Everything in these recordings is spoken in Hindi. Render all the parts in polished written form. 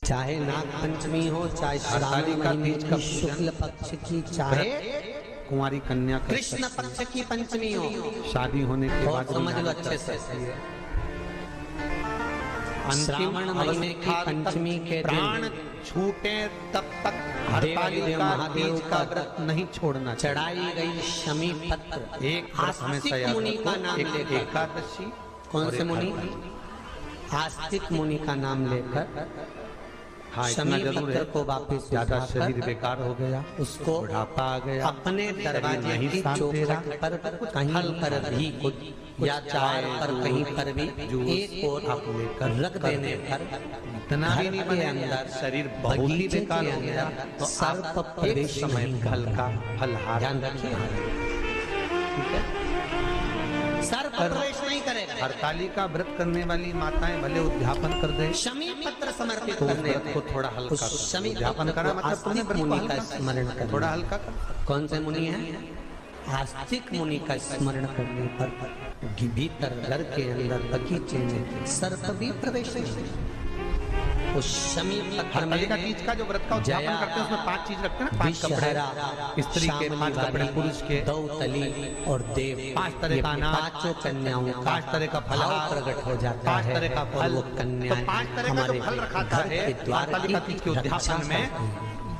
चाहे नाग पंचमी हो, चाहे श्रावण महीने की शुक्ल पक्ष की, चाहे कुंवारी कन्या कृष्ण पक्ष की पंचमी हो, शादी होने के और बाद समझ लो अच्छे से श्रावण महीने की पंचमी के प्राण दिन छूटे तब तक हरतालिका महादेव तीज का व्रत नहीं छोड़ना चाहिए। चढ़ाई गई शमी पत्र, एक व्रत हमेशा याद मुनि का रखो, नाम एक लेकर, एकादशी। कौन से मुनि? आस्तिक मुनि का नाम लेकर हाँ, इतना शमी जरूर पत्र है, को वापस ज्यादा शरीर बेकार हो गया, उसको बुढ़ापा आ गया, अपने दरवाजे नहीं की शांत दे रहा, चौखट पर कहीं पर भी या चार पर कहीं पर भी एक और आप लेकर रख देने पर इतना भी नहीं बने अंदर शरीर बहुत ही बेकार हो गया, तो सर्प आप एक प्रवेश समय नहीं फल का फलहार ध्यान रखिए, ठीक है? सर्प प्रवेश नहीं करेगा। हरतालिका व्रत करने वाली माताएं भले उद्यापन कर दे, शमी पत्र समर्पित तो करने व्रत को थोड़ा हल्का उस कर, शमी उद्यापन करा मतलब तुमने व्रत को मुनि का हल्का स्मरण कर, करना। थोड़ा हल्का कर। कौन से मुनि हैं? आस्तिक मुनि का स्मरण करने पर भीतर घर के अंदर बगीचे में सर्प भी प्रवेश नहीं। उस शमी पत्र हरतालिका में तीज का जो व्रत का उद्यापन करते हैं उसमें 5 चीज रखते हैं ना, 5 कपड़े स्त्री के, 5 कपड़े पुरुष के, दौतली और देव, 5 तरह का अनाज, पांचों कन्याओं का 5 तरह का फलहार प्रकट हो जाता 5 है। तरह का और फल, वो कन्या तो 5 तरह का जो फल रखा घर है के द्वार हरतालिका तीज के उद्यापन में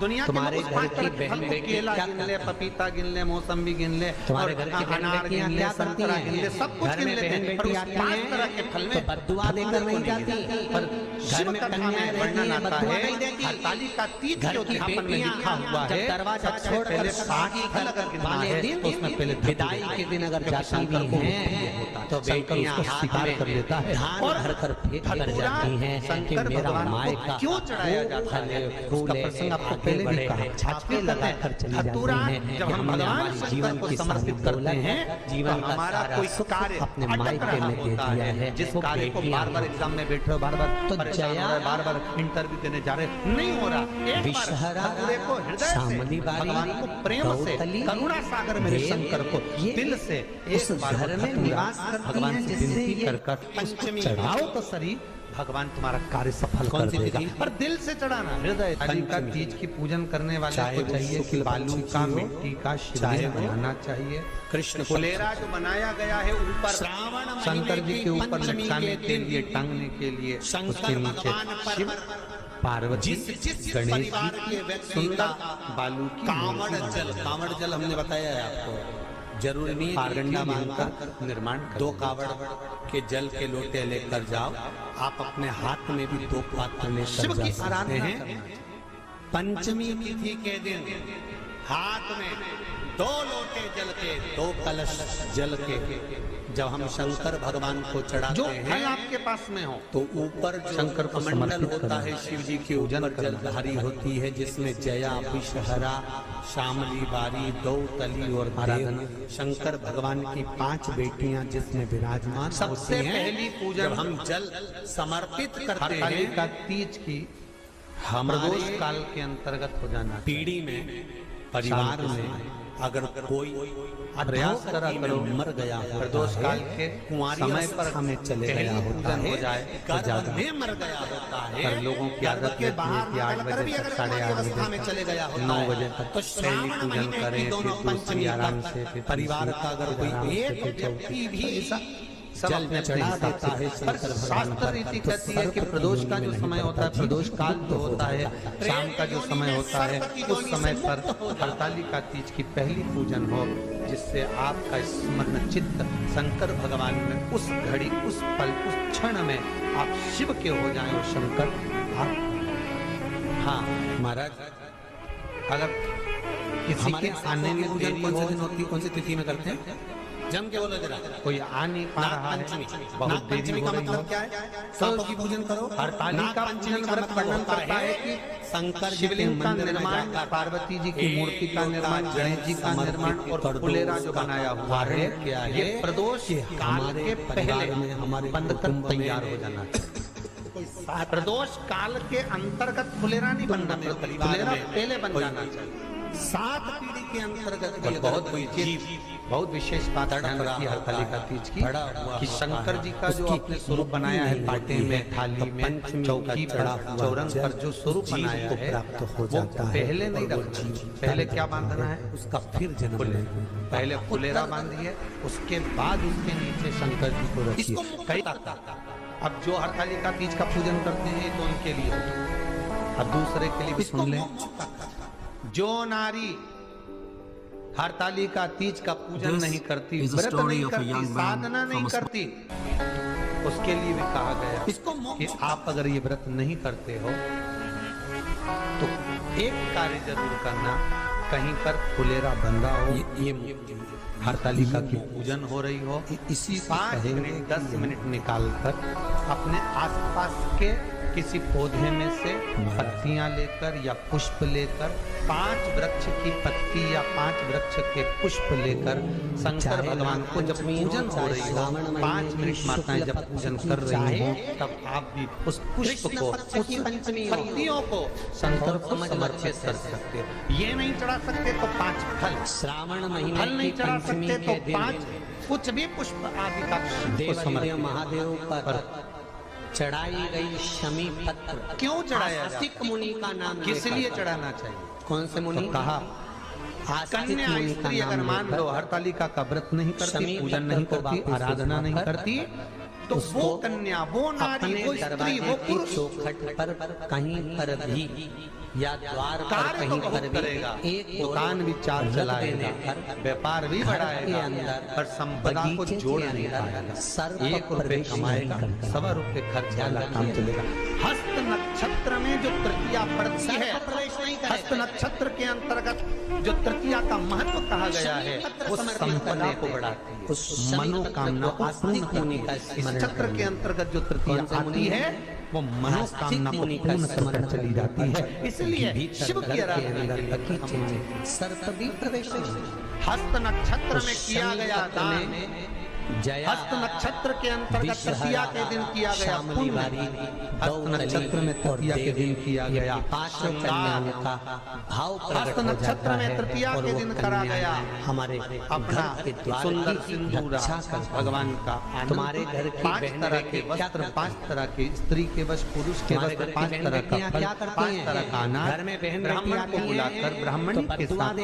दुनिया के तुम्हारे लोग उस घर 5 की तरह के बहन फल को बेटी केला क्या गिन ले, पपीता गिन ले, मौसम्बी गिन ले, तुम्हारे और घर की बहन अनार बेटियां गिन ले, क्या करती संतरा हैं? गिन ले, सब कुछ घर गिन में लेते बहन हैं, पर बेटी उस आती 5 हैं, तरह के फल तो में बद्दुआ देकर नहीं जाती, पर घर शिव में कथा कन्याएं में रहती वर्णन हैं, आता बद्दुआ है, नहीं देती। हरतालिका तीज के घर की उद्यापन में बेटियां लिखा हुआ जब है, दरवाजा सबसे छोड़कर पहले शादी फल अगर गिनना वाले है दिन तो उसमें पहले विदाई के दिन अगर जाती भी हैं तो बेटियां हाथ में कर लेता है धान और भर कर फेंक कर जाती हैं कि शंकर मेरा भगवान माय को का क्यों चढ़ाया जाता है, उसका प्रसंग आपको पहले भी कहा। छाछे लगाकर चली जाती हैं, जब हम भगवान जीवन को समर्पित करते हैं, जीवन का हमारा कोई कार्य अपने मायके में दे दिया है, जिस कार्य को बार-बार एग्जाम में बैठ रहे हो, बार-बार तो परेशान हो रहे हो, बार-बार इंटरव्यू देने जा रहे हो, नहीं हो रहा। विषहरा, शामली बारी, भगवान को प्रेम से, दौतली, करुणा सागर में शंकर को दिल से उस घर में निवास करती भगवान हैं, से जिससे विनती ये कर पंचमी चढ़ाओ तो शरीर भगवान तुम्हारा कार्य सफल कर देगा, पर दिल से चढ़ाना। हृदय का तीज की पूजन करने वाले को चाहिए कि बालू का, मिट्टी का शिवलिंग बनाना चाहिए। कृष्ण फुलेरा जो बनाया गया है ऊपर शंकर जी के ऊपर लटकाने के लिए, टांगने के लिए, उसके नीचे शिव, पार्वती, गणेश जी, सुंदर बालू की कांवड़ जल हमने बताया है आपको, जरूरी नहीं पारगंडा बांधकर निर्माण कर 2 कावड़ के जल के लोटे लेकर जाओ, आप अपने हाथ में भी 2 पात्र लेकर जा सकते हैं। पंचमी तिथि के दिन हाथ में 2 लोटे जल के, 2 कलश जल के जब हम शंकर भगवान को चढ़ाते जो हैं, फल आपके पास में हो, तो ऊपर जो शंकर को कमंडल समर्पित होता करना है, शिव जी के पूजन ऊपर करना। जलधारी होती है, जिसमें जया, विषहरा, शामली बारी, दौतली और देव, शंकर भगवान की 5 बेटियां जिसमें विराजमान सबसे होती हैं। पहली पूजन जब हम जल समर्पित करते हैं, हरतालिका तीज की हमारे प्रदोष काल के अंतर्गत हो जाना चाहिए। पीढ़ी में, परिवार में अगर कोई प्रयास करा करो, मर गया होता प्रदोष है, काल के कुंवारी समय पर अवस्था में चले पहली गया होता पूजन है, हो जाए तो गर्भ ज्यादा। में मर गया होता है, पर लोगों की आदत गर्भ के रहती है बाहर कि 8 निकल कर भी बजे अगर तक, 8:30 कुंवारी अवस्था बजे में तक, चले गया होता 9 है, बजे तक तो पहली श्रावण पूजन महीने करें, की दोनों फिर दूसरी पंचमी आराम से, फिर परिवार तीसरी का अगर आराम से, कोई फिर एक चौथी। व्यक्ति भी सब जल अपने चढ़ा हिसाब देता है से। पर शंकर भगवान शास्त्र पर, रीति तो कहती है कि सर्प प्रदोष का जो नहीं समय होता है, पड़ता, प्रदोष काल जो हो होता है, जाता है। शाम का जो समय होता है, उस समय पर हरतालिका तीज की पहली पूजन हो, जिससे आपका स्मरण चित्त शंकर भगवान में उस घड़ी, उस पल, उस क्षण में आप शिव के हो जाएं और शंकर आप। हाँ महाराज, अगर किसी के आने में पूजन देरी कौन से हो, दिन होती है, कौन सी तिथि में करते हैं? जम के बोलो जरा। कोई आ नहीं पा रहा है, बहुत देरी हो रही हो, क्या है? सांपों की पूजन करो। हरतालिका पूजन व्रत वर्णन करता है कि शंकर शिवलिंग का निर्माण, पार्वती जी की मूर्ति का निर्माण, गणेश जी का निर्माण और फुलेरा जो बनाया हुआ है, ये प्रदोष काल के पहले में हमारे बंधकर तैयार हो जाना चाहिए। प्रदोष काल के अंतर्गत फुलेरा नहीं बनना, फुलेरा पहले बन जाना चाहिए। 7 पीढ़ी के अंतर्गत बहुत कोई जीव बहुत विशेष बात ध्यान रखिए हरतालिका तीज की कि शंकर जी का जो आपने स्वरूप बनाया है पाटे में, थाली में, चौकी पर, चौरंग पर जो स्वरूप बनाया है वो पहले नहीं रखना। पहले क्या बांधना है? उसका फिर जन्म ले। पहले फुलेरा बांधिए, उसके बाद उसके नीचे शंकर जी को रखिए। कई अब जो हरतालिका तीज का पूजन करते हैं तो उनके लिए, अब दूसरे के लिए भी सुन लें। जो नारी हरतालिका तीज का पूजन नहीं करती, व्रत नहीं करती, साधना नहीं करती, उसके लिए भी कहा गया कि आप अगर ये व्रत नहीं करते हो तो एक कार्य जरूर करना, कहीं पर फुलेरा बंधा हो, ये हरतालिका की पूजन हो रही हो, इसी 5 मिनट 10 मिनट निकालकर अपने आसपास के किसी पौधे में से पत्तियां लेकर या पुष्प लेकर 5 वृक्ष की पत्ती या 5 वृक्ष के पुष्प लेकर शंकर भगवान को जब पूजन हो रही हो, 5 मिनट माताएं जब पूजन कर रही हो, तब आप भी उस पुष्प को, उस पत्तियों को शंकर को समर्पित कर सकते हो। ये नहीं चढ़ा सकते तो 5 फल, श्रावण महीने फल नहीं चढ़ा सकते तो 5 कुछ भी पुष्प आदि का देव महादेव पर चढ़ाई गई शमी पत्र क्यों चढ़ाया आस्तिक मुनि का नाम, किस लिए चढ़ाना चाहिए? कौन से मुनि? तो कहा कन्या स्त्री अगर मान लो हरतालिका का व्रत नहीं करती, पूजन नहीं करती, आराधना नहीं करती, तो वो कन्या, वो नारी, वो स्त्री, वो पुरुष चौखट पर कहीं पर भी या द्वार पर कहीं पर भी एक दुकान भी चार चलाएगा, व्यापार भी बढ़ाएगा, पर संपदा को जोड़ नहीं पाएगा। 1 रुपए कमाएगा, 1.25 रुपए खर्च वाला काम चलेगा। हस्त नक्षत्र में जो तृतीया पड़ती है, हस्त नक्षत्र के अंतर्गत जो तृतीया का महत्व कहा गया है, वो संपदा को बढ़ाती है, उस मनोकामना को पूर्ण करने का। इस चक्र के अंतर्गत जो तृतीया आती है वो मनोकामना को पूर्ण करके चली जाती है। इसलिए शिव की आराधना सर्प भी प्रवेश हस्त नक्षत्र में किया गया दान, हस्त नक्षत्र के अंतर्गत तृतीया के दिन किया गया पुण्य, हस्त नक्षत्र में तृतीया के दिन किया गया हस्त नक्षत्र में तृतीया के दिन करा गया हमारे अपना सुंदर सिंदूर भगवान का। तुम्हारे घर की 5 तरह के वस्त्र, 5 तरह के स्त्री के वस्त्र, पुरुष के वस्त्र, 5 तरह का फल, 5 तरह का अनाज, ब्राह्मण को बुलाकर ब्राह्मण के साथ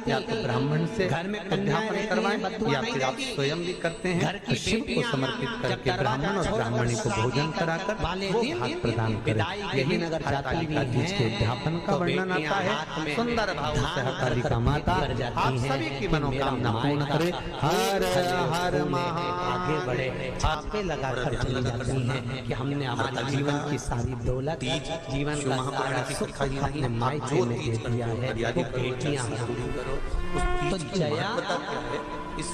या तो ब्राह्मण से अध्यापन करवाएं या फिर आप स्वयं भी करते हैं। शिव को समर्पित करके ब्राह्मण और ब्राह्मणी को भोजन कराकर वो भाग प्रदान करें। यही हरतालिका तीज के उद्यापन का वर्णन आता है। सुंदर भाव से हरतालिका माता आप सभी की मनोकामना पूर्ण करे। हर हर आगे बढ़े, छापे लगाकर चली जाती हैं कि हमने हमारे जीवन की सारी दौलत, जीवन का सारा सुख अपने मायके में दे दिया है। वो बेटियां तो जया इस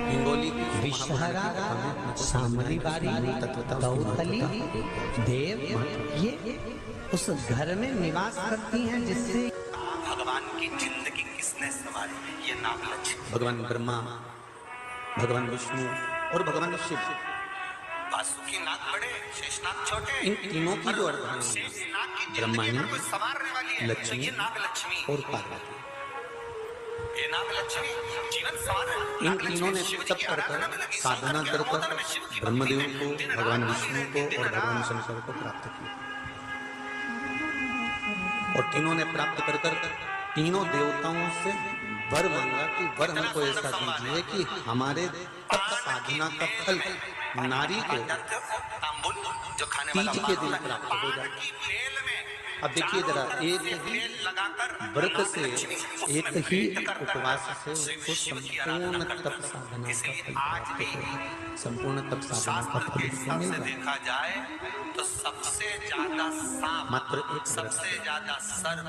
हिंगोली विषहरा, सामरीवारी, गौतली, देव, ये उस घर में निवास करती हैं जिससे भगवान की जिंदगी किसने संवारी? ये नाग लक्ष्मी, भगवान ब्रह्मा, भगवान विष्णु और भगवान शिव। वासुकी नाग बड़े, शेषनाग छोटे, इन तीनों की जो अर्धांगिनी शेषनाग की ब्रह्मा जिंदगी पर कोई संवारने वाली है, लक्ष्मी तो ये नाग लक्ष्मी और पार्वती, ये नाग लक्ष्मी जीवन संवार। इन तीनों ने तप कर साधना कर ब्रह्मदेव को, भगवान विष्णु को और भगवान शंकर को प्राप्त किया। और तीनों ने प्राप्त कर तीनों देवताओं से वर मांगा कि वर हमको ऐसा दीजिए कि हमारे तप साधना का फल नारी को जो खाने तीज के दिन प्राप्त हो जाए। अब देखिए जरा, एक ही व्रत से, एक ही उपवास से उसको संपूर्ण तप साधना का फल प्राप्त हो, संपूर्ण तप साधना का फल मिल रहा है। देखा जाए तो सबसे ज्यादा सांप, मात्र एक सबसे ज्यादा सर्प,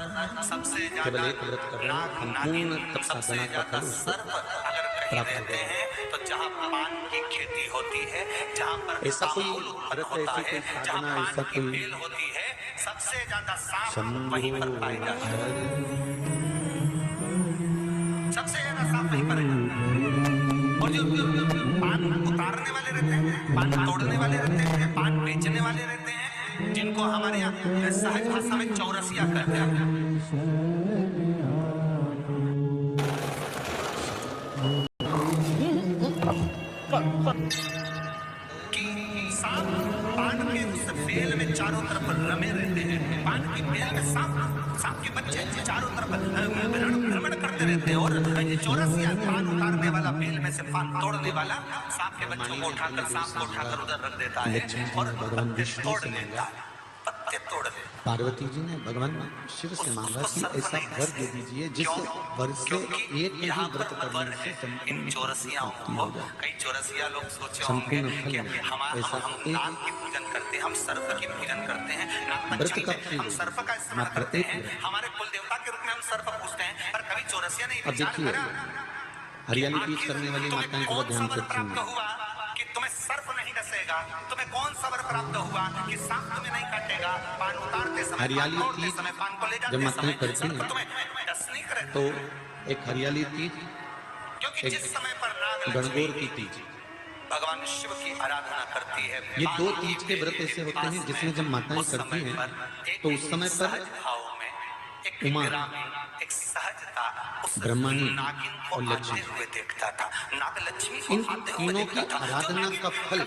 सबसे केवल एक व्रत कर रहे हैं, संपूर्ण तप साधना का फल सर्प अगर कहीं रहते हैं तो जहाँ पान की खेती होती है, जहाँ पर ऐसा कोई व्रत, होता ऐसी है, कोई जहाँ साधना, पान ऐसा की कोई बेल होती है, सबसे ज्यादा सांप वहीं पर पाए जाते हैं। सबसे ज्यादा सांप वहीं पर है। और जो पान उतारने वाले रहते हैं, पान तोड़ने वाले रहते हैं, पान बेचने वाले रहते हैं, जिनको हमारे यहाँ सहज भाषा में चौरसिया कहते हैं। कि सांप पान के उस बेल में चारों तरफ रमे रहते हैं। पान की बेल में सांप के बच्चे चारों तरफ भ्रमण करते रहते हैं और चौरसिया पान उतारने वाला बेल में से पान तोड़ने वाला सांप के बच्चों को उठाकर सांप को उठाकर उधर रख देता है और पत्ते तोड़ लेता है, पत्ते तोड़ लेता है। पार्वती जी ने भगवान शिव से मांगा कि ऐसा वर दे दीजिए जिस वर से एक ही व्रत करने से इन चौरसियाओं को कई चौरसिया लोग सोचे होंगे कि हम नाग की पूजन करते हैं, हम सर्प की पूजन करते हैं, नागपंचमी में हम सर्प का स्मरण करते हैं, हमारे कुल देवता के रूप में हम सर्प पूजते हैं। पर कभी चौरसिया ने विचार करा हरियाली तीज करने वाली माताएं को ध्यान से हुआ कि तुम्हें सर्प नहीं डसेगा, तुम्हें कौन सा वर प्राप्त हुआ कि सांप तुम्हें नहीं काटेगा, पान उतारते समय हरियाली तीज समय पान को ले जाते जब माताएं करती हैं तुम्हें डस नहीं करे। तो एक हरियाली तीज, क्योंकि जिस समय पर गणगौर की तीज, भगवान शिव की आराधना करती है, ये दो तीज के व्रत ऐसे होते हैं जिसमें जब माताएं करती हैं तो उस समय पर उमा, ब्रह्मणी और लक्ष्मी देखता था। नागलक्ष्मी इन तीनों की आराधना का फल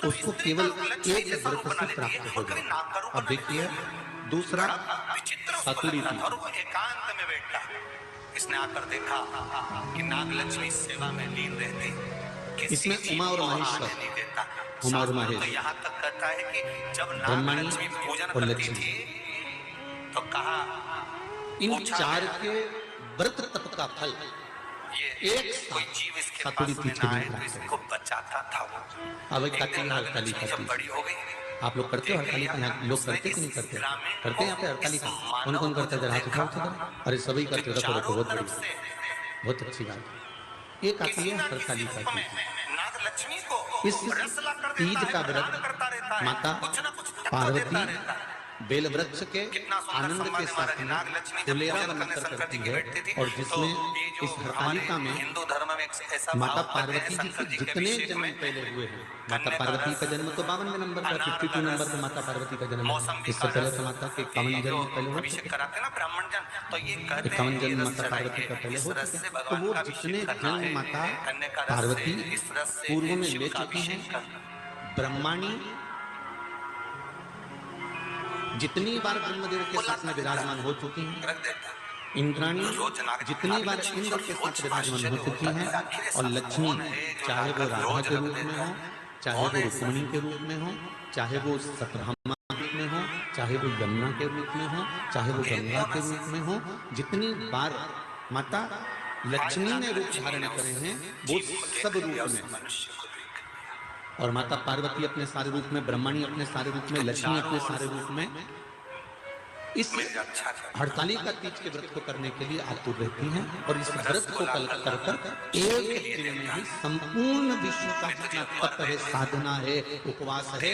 उसको केवल एक व्रत से प्राप्त होगा। अब देखिए दूसरा सातुरी तीज, और वो एकांत में बैठा, इसने आकर देखा कि नागलक्ष्मी सेवा में लीन रहती, इसमें उमा और महेश्वर, नहीं देता। उमा और महेश, यहाँ तक कहता है कि जब ब्रह्मणी नागलक्ष्मी पूजन और करती लक्ष्मी, तो कहा इन चार के व्रत तप का फल ये एक कोई जीव इसके सातुरी पास में तीज के ना आए दिन तो प्राप्त इसको बचाता था वो। अब एक आती है हड़ताली का जब तीज। बड़ी हो गई, आप लोग करते हो हड़ताली का? यहाँ लोग करते कि नहीं करते? करते हैं यहाँ पे हड़ताली का? कौन कौन करता है? जरा हाथ उठाओ तो। अरे सभी करते, रखो रखो, बहुत बड़ी, बहुत अच्छी बात। एक आती है हड़ताली का तीज। नागलक्ष्मी को इस तीज का व्रत माता पार्वती बेल वृक्ष के आनंद के साथ में फुलेरा बनाकर करती है और जिसमें इस हरतालिका में माता पार्वती जी के जितने जन्म पहले हुए हैं, माता पार्वती का जन्म तो 52 नंबर का, 52 नंबर पर माता पार्वती का जन्म है। इससे पहले तो माता के 51 जन्म पहले हो चुके, 51 जन्म माता पार्वती का पहले हो चुके। तो वो जितने जन्म माता पार्वती पूर्व में ले चुकी हैं, ब्रह्माणी जितनी बार ब्रह्मदेव के साथ में विराजमान हो चुकी हैं, इंद्राणी जितनी बार इंद्र के साथ विराजमान हो चुकी हैं, और लक्ष्मी चाहे वो राधा के रूप में हो, चाहे वो रुक्मिणी के रूप में हो, चाहे वो सतभामा के रूप में हो, चाहे वो यमुना के रूप में हो, चाहे वो गंगा के रूप में हो, जितनी बार माता लक्ष्मी ने रूप धारण करे हैं वो सब रूप में, और माता पार्वती अपने सारे रूप में, ब्रह्मणी अपने सारे रूप में, लक्ष्मी अपने सारे रूप में इस हड़तालिका तीज के व्रत को करने के लिए आतुर रहती हैं। और इस व्रत को कर एक दिन में ही संपूर्ण विश्व का जितना तप है, साधना है, उपवास है,